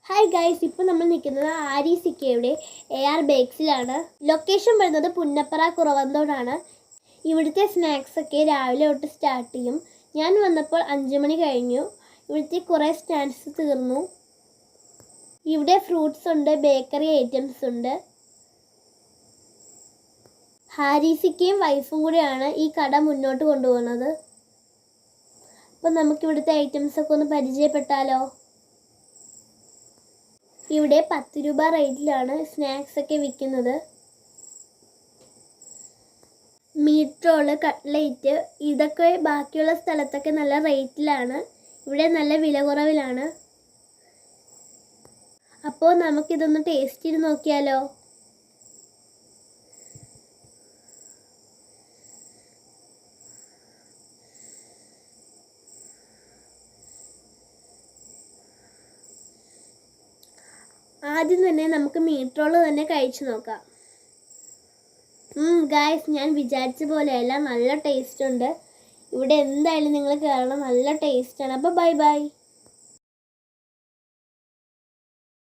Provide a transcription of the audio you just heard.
Hi guys, ഇപ്പോൾ നമ്മൾ നിൽക്കുന്നത് ആരീസിക്കയുടെ AR ബേക്സിലാണ്. ലൊക്കേഷൻ വരുന്നത് പുന്നപ്പറ കുറവന്തോടാണ്. ഇവിടുത്തെ സ്നാക്സൊക്കെ രാവിലെ തൊട്ട് സ്റ്റാർട്ട് ചെയ്യും. ഞാൻ വന്നപ്പോൾ 5 മണി കഴിഞ്ഞു. ഇവിടുത്തെ കുറേ സ്നാക്സ് തീർന്നു. ഇവിടെ ഫ്രൂട്ട്സ് ഉണ്ട്, ബേക്കറി ഐറ്റംസ് ഉണ്ട്. ഹാരിസിക്കയും വൈഫും കൂടെയാണ് ഈ കട മുന്നോട്ട് കൊണ്ടുപോകുന്നത്. അപ്പോൾ നമുക്കിവിടുത്തെ ഐറ്റംസൊക്കെ ഒന്ന് പരിചയപ്പെട്ടാലോ? ഇവിടെ 10 രൂപ റേറ്റിലാണ് സ്നാക്സൊക്കെ വിൽക്കുന്നത്. മീറ്റ് റോള്, കട്ട്ലേറ്റ് ഇതൊക്കെ ബാക്കിയുള്ള സ്ഥലത്തൊക്കെ നല്ല റേറ്റിലാണ്. ഇവിടെ നല്ല വില കുറവിലാണ്. അപ്പോൾ നമുക്കിതൊന്ന് ടേസ്റ്റ് ചെയ്ത് നോക്കിയാലോ? ആദ്യം തന്നെ നമുക്ക് മീറ്റ് റോള് തന്നെ കഴിച്ചു നോക്കാം. ഗായ്സ്, ഞാൻ വിചാരിച്ച പോലെയല്ല, നല്ല ടേസ്റ്റ് ഉണ്ട്. ഇവിടെ എന്തായാലും നിങ്ങൾ കയറണം, നല്ല ടേസ്റ്റാണ്. അപ്പോൾ ബൈ ബൈ.